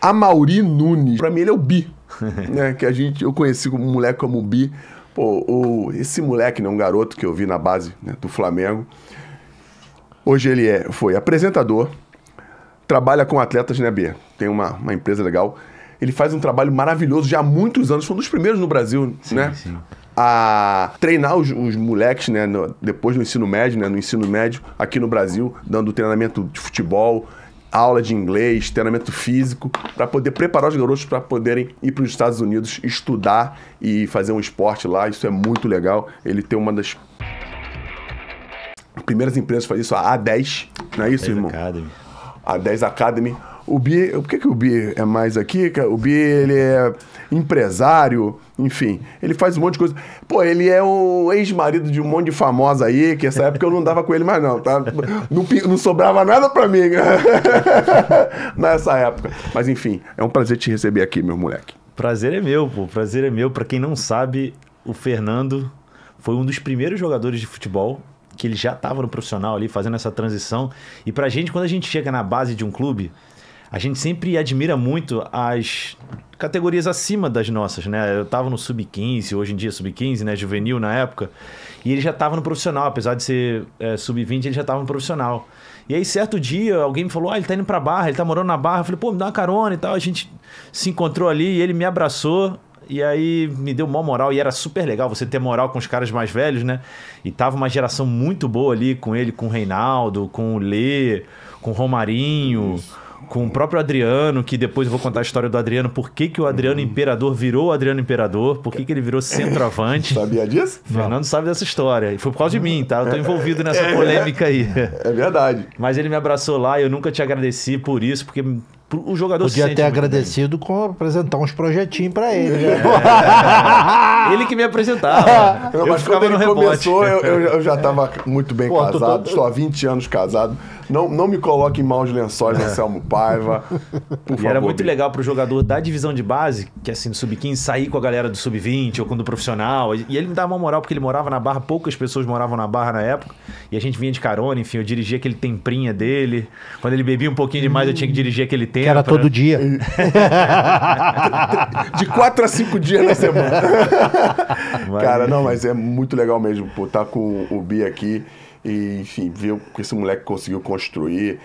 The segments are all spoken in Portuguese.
Amaury Nunes. Pra mim ele é o Bi, né? Que eu conheci como um moleque como o Bi. Pô, esse moleque, né? Um garoto que eu vi na base, né, do Flamengo. Hoje ele foi apresentador, trabalha com atletas, né, B? Tem uma empresa legal. Ele faz um trabalho maravilhoso já há muitos anos, foi um dos primeiros no Brasil, sim, né? Sim. A treinar os moleques, né, depois do ensino médio, né, no ensino médio aqui no Brasil, dando treinamento de futebol, aula de inglês, treinamento físico, para poder preparar os garotos para poderem ir para os Estados Unidos estudar e fazer um esporte lá. Isso é muito legal. Ele tem uma das primeiras empresas que faz isso, a A10, não é isso, irmão? Academy. A 10 Academy. O Bi, por que o Bi é mais aqui? O Bi, ele é empresário, enfim, ele faz um monte de coisa. Pô, ele é o ex-marido de um monte de famosa aí, que essa época eu não dava com ele mais não, tá? Não sobrava nada pra mim nessa época. Mas enfim, é um prazer te receber aqui, meu moleque. Prazer é meu, pô. Prazer é meu. Pra quem não sabe, o Fernando foi um dos primeiros jogadores de futebol que ele já estava no profissional ali, fazendo essa transição. E pra gente, quando a gente chega na base de um clube, a gente sempre admira muito as categorias acima das nossas, né? Eu estava no Sub-15, hoje em dia Sub-15, né? Juvenil na época. E ele já estava no profissional, apesar de ser Sub-20, ele já estava no profissional. E aí, certo dia, alguém me falou, ele tá indo pra Barra, ele tá morando na Barra. Eu falei, pô, me dá uma carona e tal. A gente se encontrou ali e ele me abraçou. E aí me deu mó moral e era super legal você ter moral com os caras mais velhos, né? E tava uma geração muito boa ali com ele, com o Reinaldo, com o Lê, com o Romarinho, com o próprio Adriano, que depois eu vou contar a história do Adriano, por que o Adriano Imperador virou o Adriano Imperador, por que ele virou centroavante. Sabia disso? Fernando sabe dessa história. E foi por causa de mim, tá? Eu tô envolvido nessa polêmica aí. É verdade. Mas ele me abraçou lá e eu nunca te agradeci por isso, porque o jogador podia ter agradecido com apresentar uns projetinhos pra ele. Ele que me apresentava. Mas quando ele começou, eu já estava muito bem casado. Estou há 20 anos casado. Não me coloque em maus lençóis, Anselmo Paiva. Por favor. Era muito legal pro jogador da divisão de base, que assim, no Sub-15, sair com a galera do Sub-20 ou com o do profissional. E ele me dava uma moral, porque ele morava na Barra, poucas pessoas moravam na Barra na época. E a gente vinha de carona, enfim, eu dirigia aquele temprinha dele. Quando ele bebia um pouquinho demais, eu tinha que dirigir aquele tempo. Que era todo dia. De 4 a 5 dias na semana. Cara, não, mas é muito legal mesmo, pô, tá com o Bi aqui e, enfim, ver o que esse moleque conseguiu construir.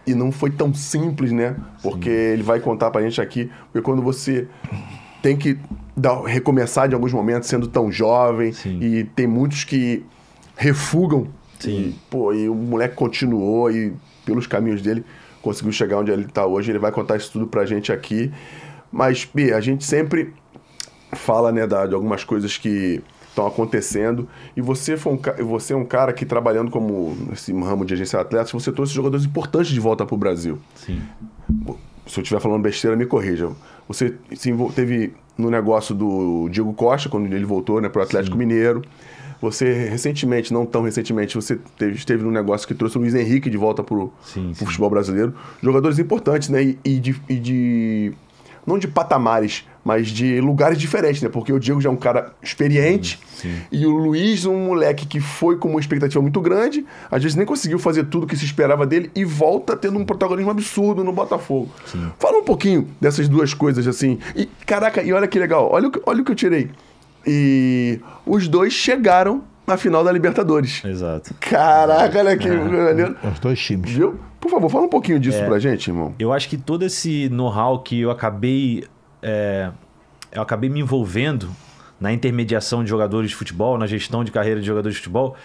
E não foi tão simples, né? Porque ele vai contar pra gente aqui, porque quando você tem que recomeçar de alguns momentos sendo tão jovem, e tem muitos que refugam, e o moleque continuou e pelos caminhos dele conseguiu chegar onde ele está hoje. Ele vai contar isso tudo pra gente aqui. Mas, Bi, a gente sempre fala, né, de algumas coisas que estão acontecendo. E você é um cara que, trabalhando como nesse ramo de agência de atletas, você trouxe jogadores importantes de volta pro Brasil. Sim. Se eu estiver falando besteira, me corrija. Você teve no negócio do Diego Costa, quando ele voltou, né, pro Atlético Mineiro. Você, recentemente, não tão recentemente, você esteve num negócio que trouxe o Luiz Henrique de volta pro futebol brasileiro. Jogadores importantes, né? Não de patamares, mas de lugares diferentes, né? Porque o Diego já é um cara experiente e o Luiz, um moleque que foi com uma expectativa muito grande, às vezes nem conseguiu fazer tudo que se esperava dele e volta tendo um protagonismo absurdo no Botafogo. Fala um pouquinho dessas duas coisas, assim. E, caraca, e olha que legal, olha o que eu tirei. E os dois chegaram na final da Libertadores. Exato. Caraca, olha aqui. Os dois times. Viu? Por favor, fala um pouquinho disso pra gente, irmão. Eu acho que todo esse know-how que eu acabei me envolvendo na intermediação de jogadores de futebol, na gestão de carreira de jogadores de futebol,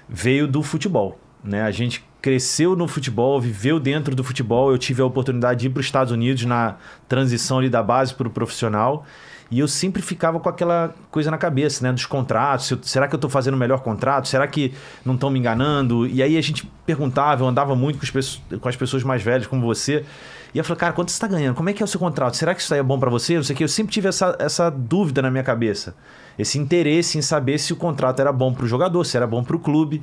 veio do futebol, né? A gente cresceu no futebol, viveu dentro do futebol. Eu tive a oportunidade de ir para os Estados Unidos na transição ali da base para o profissional. E eu sempre ficava com aquela coisa na cabeça, né? Dos contratos. Será que eu estou fazendo o melhor contrato? Será que não estão me enganando? E aí a gente perguntava, eu andava muito com as pessoas mais velhas, como você. E eu falei, cara, quanto você está ganhando? Como é que é o seu contrato? Será que isso aí é bom para você? Não sei o quê. Eu sempre tive essa dúvida na minha cabeça. Esse interesse em saber se o contrato era bom para o jogador, se era bom para o clube.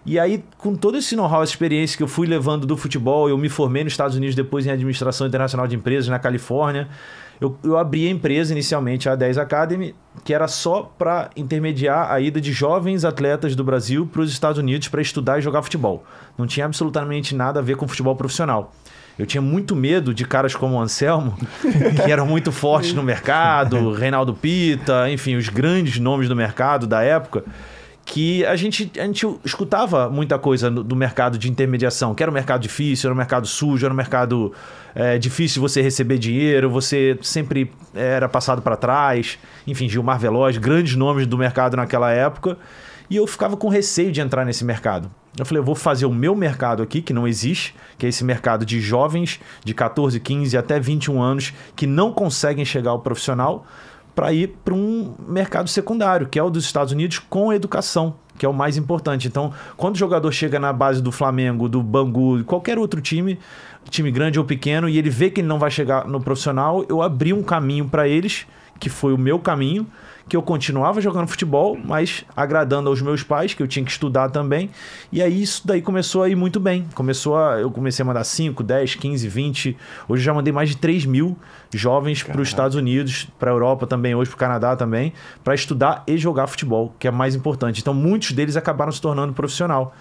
E aí, com todo esse know-how, essa experiência que eu fui levando do futebol, eu me formei nos Estados Unidos, depois em Administração Internacional de Empresas, na Califórnia. Eu abri a empresa inicialmente, a 10 Academy, que era só para intermediar a ida de jovens atletas do Brasil para os Estados Unidos para estudar e jogar futebol. Não tinha absolutamente nada a ver com futebol profissional. Eu tinha muito medo de caras como o Anselmo, que eram muito fortes no mercado, Reinaldo Pita, enfim, os grandes nomes do mercado da época, que a gente escutava muita coisa do mercado de intermediação, que era um mercado difícil, era um mercado sujo, era um mercado difícil de você receber dinheiro, você sempre era passado para trás. Enfim, Gilmar Veloz, grandes nomes do mercado naquela época. E eu ficava com receio de entrar nesse mercado. Eu falei, eu vou fazer o meu mercado aqui, que não existe, que é esse mercado de jovens de 14, 15 até 21 anos que não conseguem chegar ao profissional, para ir para um mercado secundário, que é o dos Estados Unidos, com educação, que é o mais importante. Então, quando o jogador chega na base do Flamengo, do Bangu, qualquer outro time grande ou pequeno, e ele vê que ele não vai chegar no profissional, eu abri um caminho para eles, que foi o meu caminho, que eu continuava jogando futebol, mas agradando aos meus pais, que eu tinha que estudar também. E aí isso daí começou a ir muito bem. Eu comecei a mandar 5, 10, 15, 20. Hoje eu já mandei mais de 3 mil jovens para os Estados Unidos, para a Europa também, hoje para o Canadá também, para estudar e jogar futebol, que é mais importante. Então muitos deles acabaram se tornando profissional.